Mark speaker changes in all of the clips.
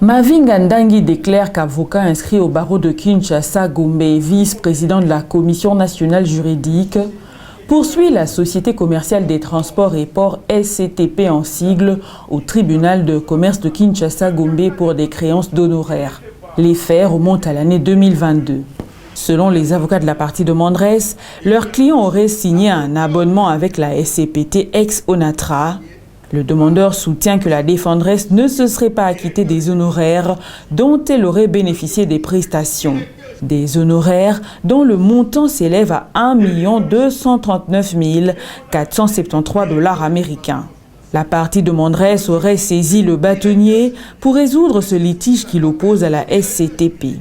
Speaker 1: Mavinga Ndangi déclare qu'avocat inscrit au barreau de Kinshasa, Gombe, vice-président de la Commission nationale juridique, poursuit la Société commerciale des transports et ports SCTP en sigle au tribunal de commerce de Kinshasa, Gombe pour des créances d'honoraires. Les faits remontent à l'année 2022. Selon les avocats de la partie de Mandres, leurs clients auraient signé un abonnement avec la SCPT ex-Onatra. Le demandeur soutient que la défendresse ne se serait pas acquittée des honoraires dont elle aurait bénéficié des prestations. Des honoraires dont le montant s'élève à 1 239 473 $ américains. La partie de Mandres aurait saisi le bâtonnier pour résoudre ce litige qui l'oppose à la SCTP.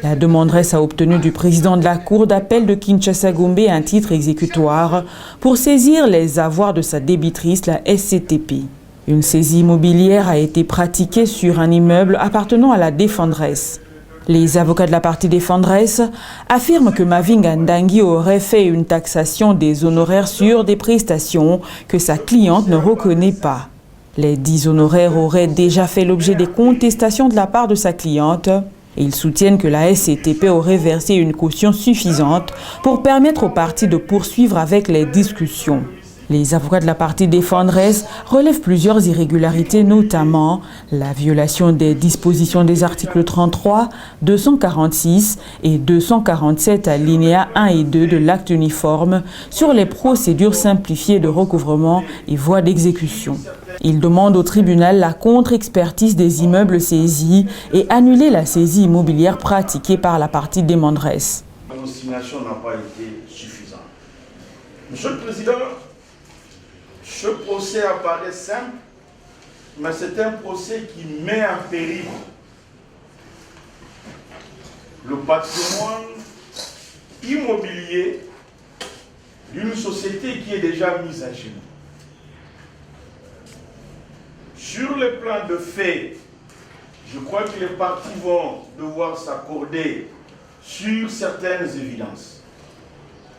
Speaker 1: La demanderesse a obtenu du président de la Cour d'appel de Kinshasa-Gombe un titre exécutoire pour saisir les avoirs de sa débitrice, la SCTP. Une saisie immobilière a été pratiquée sur un immeuble appartenant à la défendresse. Les avocats de la partie défendresse affirment que Mavinga Ndangi aurait fait une taxation des honoraires sur des prestations que sa cliente ne reconnaît pas. Les 10 honoraires auraient déjà fait l'objet des contestations de la part de sa cliente. Ils soutiennent que la SCTP aurait versé une caution suffisante pour permettre aux parties de poursuivre avec les discussions. Les avocats de la partie défendresse relèvent plusieurs irrégularités, notamment la violation des dispositions des articles 33, 246 et 247 alinéas 1 et 2 de l'acte uniforme sur les procédures simplifiées de recouvrement et voies d'exécution. Ils demandent au tribunal la contre-expertise des immeubles saisis et annuler la saisie immobilière pratiquée par la partie défendresse.
Speaker 2: La consignation n'a pas été suffisante. Monsieur le Président, ce procès apparaît simple, mais c'est un procès qui met en péril le patrimoine immobilier d'une société qui est déjà mise à genoux. Sur le plan de fait, je crois que les parties vont devoir s'accorder sur certaines évidences.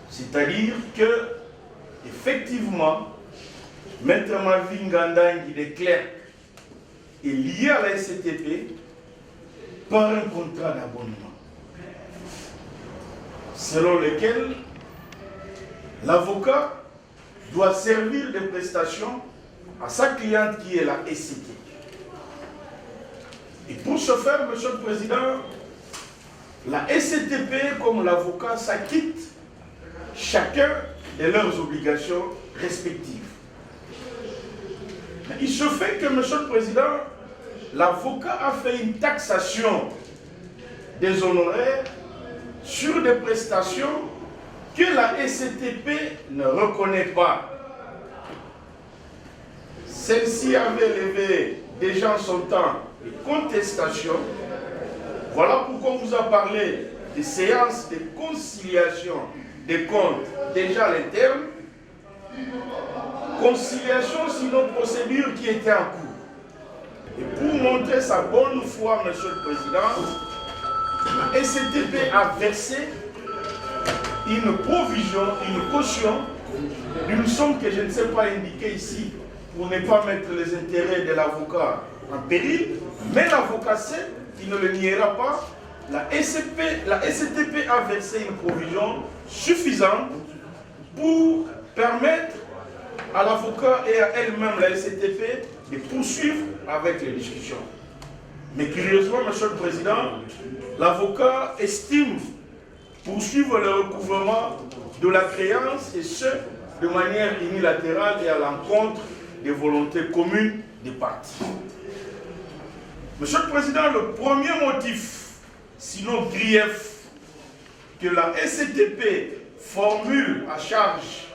Speaker 2: C'est-à-dire que, effectivement, Maître Mavinga Ndangi déclare est lié à la SCTP par un contrat d'abonnement, selon lequel l'avocat doit servir de prestations à sa cliente qui est la SCTP. Et pour ce faire, Monsieur le Président, la SCTP comme l'avocat s'acquittent chacun de leurs obligations respectives. Mais il se fait que, Monsieur le Président, l'avocat a fait une taxation des honoraires sur des prestations que la SCTP ne reconnaît pas. Celle-ci avait levé déjà en son temps des contestations. Voilà pourquoi on vous a parlé des séances de conciliation des comptes déjà à l'interne. Conciliation sinon procédure qui était en cours. Et pour montrer sa bonne foi, Monsieur le Président, la SCTP a versé une provision, une caution d'une somme que je ne sais pas indiquer ici pour ne pas mettre les intérêts de l'avocat en péril, mais l'avocat sait, il ne le niera pas, la SCTP a versé une provision suffisante pour permettre à l'avocat et à elle-même, la SCTP, de poursuivre avec les discussions. Mais curieusement, Monsieur le Président, l'avocat estime poursuivre le recouvrement de la créance et ce, de manière unilatérale et à l'encontre des volontés communes des parties. Monsieur le Président, le premier motif, sinon grief, que la SCTP formule à charge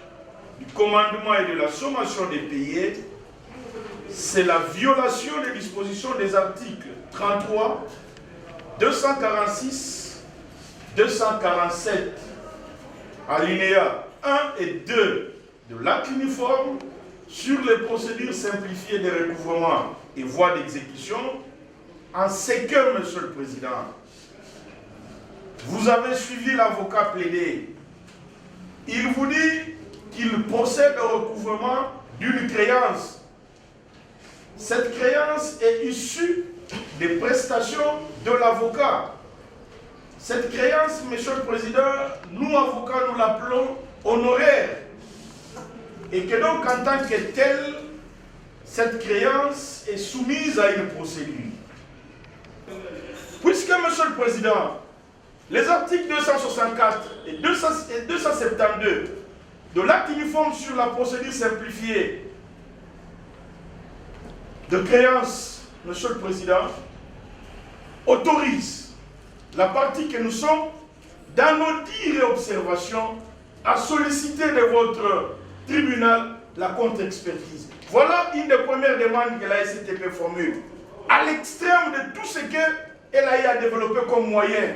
Speaker 2: du commandement et de la sommation des payés, c'est la violation des dispositions des articles 33, 246, 247, alinéas 1 et 2 de l'acte uniforme sur les procédures simplifiées de recouvrement et voies d'exécution, en ce que, Monsieur le Président, vous avez suivi l'avocat plaider. Il vous dit qu'il procède au recouvrement d'une créance. Cette créance est issue des prestations de l'avocat. Cette créance, Monsieur le Président, nous avocats, nous l'appelons honoraire. Et que donc, en tant que telle, cette créance est soumise à une procédure. Puisque, Monsieur le Président, les articles 264 et 272 de l'acte uniforme sur la procédure simplifiée de créance, Monsieur le Président, autorisent la partie que nous sommes, dans nos dires et observations, à solliciter de votre tribunal la contre-expertise. Voilà une des premières demandes que la SCTP formule. À l'extrême de tout ce qu'elle a eu à développer comme moyen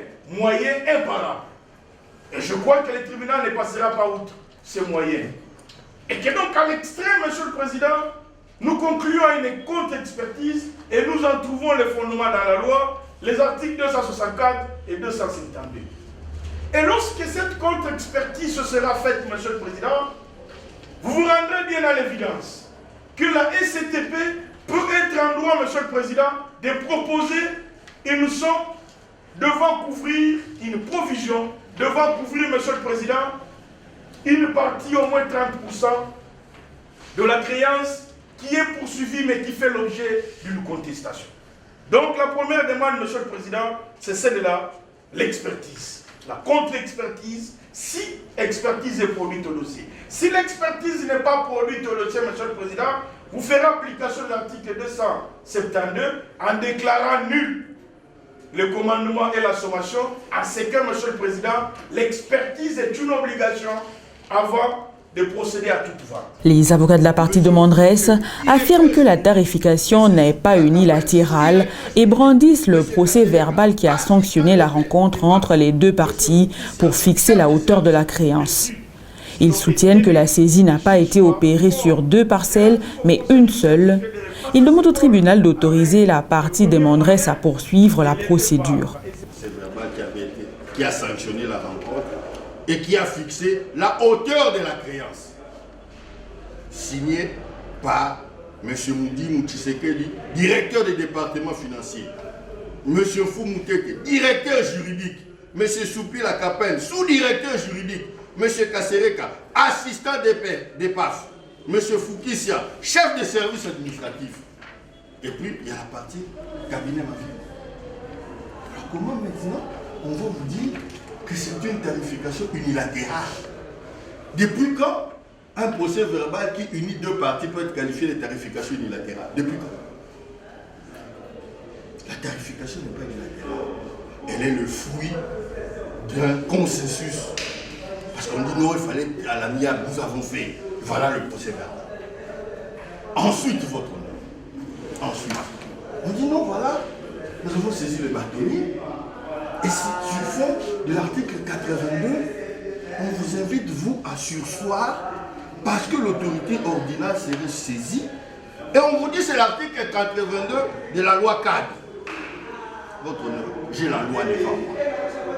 Speaker 2: imparable. Et je crois que le tribunal ne passera pas outre ces moyens. Et que donc à l'extrême, Monsieur le Président, nous concluons à une contre-expertise et nous en trouvons le fondement dans la loi, les articles 264 et 252. Et lorsque cette contre-expertise sera faite, Monsieur le Président, vous vous rendrez bien à l'évidence que la SCTP peut être en droit, Monsieur le Président, de proposer une somme devant couvrir une provision, devant couvrir, Monsieur le Président, une partie au moins 30% de la créance qui est poursuivie mais qui fait l'objet d'une contestation. Donc la première demande, Monsieur le Président, c'est celle de l'expertise. La contre-expertise, si expertise est produite au dossier. Si l'expertise n'est pas produite au dossier, Monsieur le Président, vous ferez application de l'article 272 en déclarant nul le commandement et la sommation, à ce que, Monsieur le Président, l'expertise est une obligation avant de procéder à toute vente.
Speaker 1: Les avocats de la partie demanderesse affirment que la tarification n'est pas unilatérale et brandissent le procès verbal qui a sanctionné la rencontre entre les deux parties pour fixer la hauteur de la créance. Ils soutiennent que la saisie n'a pas été opérée sur 2 parcelles, mais une seule. Ils demandent au tribunal d'autoriser la partie demanderesse à poursuivre la procédure.
Speaker 3: C'est le verbal qui a sanctionné la rencontre et qui a fixé la hauteur de la créance. Signé par M. Moudi Moutisekeli, directeur des départements financiers. M. Foumouteke, directeur juridique. M. Soupi Lacapelle, sous-directeur juridique. M. Kassereka, assistant d'EPAF. M. Foukissia, chef de service administratif. Et puis, il y a la partie cabinet Mafia. Alors, comment maintenant on va vous dire que c'est une tarification unilatérale? Depuis quand un procès verbal qui unit 2 parties peut être qualifié de tarification unilatérale? Depuis quand? La tarification n'est pas unilatérale. Elle est le fruit d'un consensus. Parce qu'on dit non, il fallait à l'amiable, nous avons fait. Voilà le procès verbal. Ensuite, votre honneur. Ensuite, on dit non, voilà, nous avons saisi le bâtonnier. Et si sur fond de l'article 82, on vous invite, vous, à surseoir parce que l'autorité ordinale serait saisie. Et on vous dit c'est l'article 82 de la loi cadre. Votre honneur, j'ai la loi devant moi.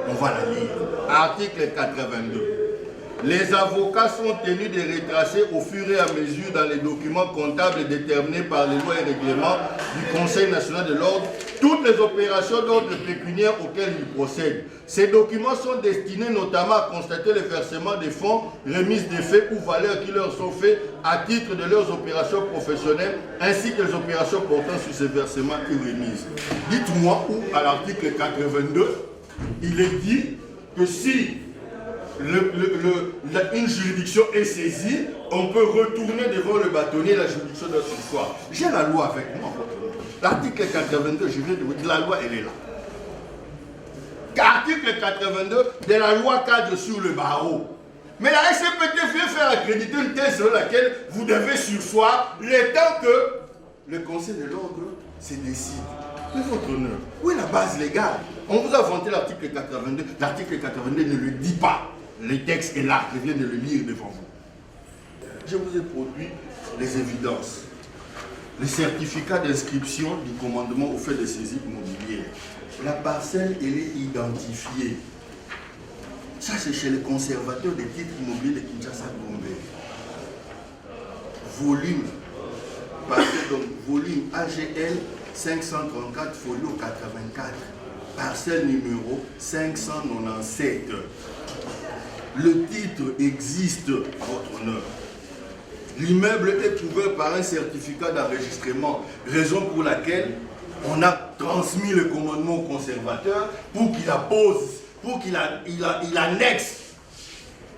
Speaker 3: On va la lire. Article 82. Les avocats sont tenus de retracer au fur et à mesure dans les documents comptables déterminés par les lois et règlements du Conseil national de l'ordre toutes les opérations d'ordre pécuniaire auxquelles ils procèdent. Ces documents sont destinés notamment à constater le versement des fonds, remise des faits ou valeurs qui leur sont faits à titre de leurs opérations professionnelles ainsi que les opérations portant sur ces versements et remises. Dites-moi où à l'article 82, il est dit que si une juridiction est saisie, on peut retourner devant le bâtonnier, la juridiction doit surseoir. J'ai la loi avec moi. L'article 82, je viens de vous dire, la loi, elle est là. Article 82 de la loi cadre sur le barreau. Mais la SCPT vient faire accréditer une thèse sur laquelle vous devez surseoir le temps que le Conseil de l'ordre se décide. Mais votre honneur, où est la base légale? On vous a vanté l'article 82. L'article 82 ne le dit pas. Le texte est là, je viens de le lire devant vous. Je vous ai produit les évidences. Le certificat d'inscription du commandement au fait de saisie immobilière. La parcelle, elle est identifiée. Ça, c'est chez les conservateurs des titres immobiliers de Kinshasa-Gombe. Volume, donc volume AGL 534 folio 84, parcelle numéro 597. Le titre existe, votre honneur. L'immeuble est couvert par un certificat d'enregistrement, raison pour laquelle on a transmis le commandement au conservateur pour qu'il appose, pour qu'il annexe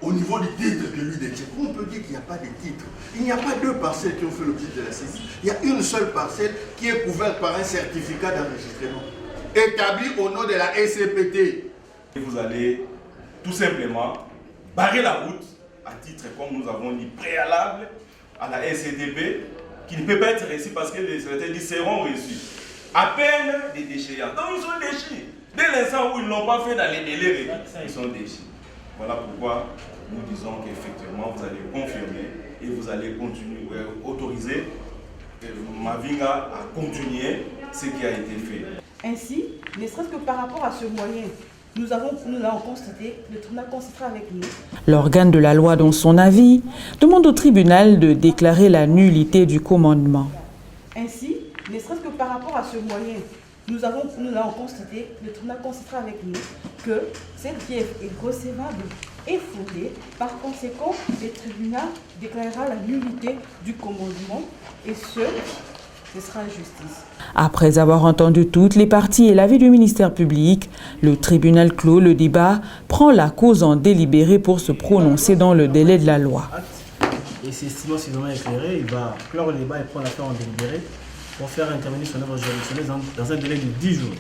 Speaker 3: au niveau du titre que lui détient. On peut dire qu'il n'y a pas de titre. Il n'y a pas deux parcelles qui ont fait l'objet de la saisie. Il y a une seule parcelle qui est couverte par un certificat d'enregistrement établi au nom de la SCPT.
Speaker 4: Vous allez tout simplement barrer la route à titre, comme nous avons dit, préalable à la SCDP, qui ne peut pas être reçu parce que les secrétaires seront reçus. À peine des déchéants. Donc ils sont déchus. Dès l'instant où ils ne l'ont pas fait dans les délais requis, ils sont déchus. Voilà pourquoi nous disons qu'effectivement vous allez confirmer et vous allez continuer, autoriser Mavinga à continuer ce qui a été fait.
Speaker 5: Ainsi, ne serait-ce que par rapport à ce moyen, nous l'avons constaté, le tribunal constatera avec nous.
Speaker 1: L'organe de la loi, dans son avis, demande au tribunal de déclarer la nullité du commandement.
Speaker 5: Ainsi, ne serait-ce que par rapport à ce moyen, nous l'avons constaté, le tribunal constatera avec nous que cette pièce est recevable et fondée. Par conséquent, le tribunal déclarera la nullité du commandement et ce sera la justice.
Speaker 1: Après avoir entendu toutes les parties et l'avis du ministère public, le tribunal clôt le débat, prend la cause en délibéré pour se prononcer dans le délai de la loi.
Speaker 6: Et c'est estimant suffisamment éclairé, il va clore le débat et prendre l'affaire en délibéré pour faire intervenir son œuvre juridictionnelle dans un délai de 10 jours.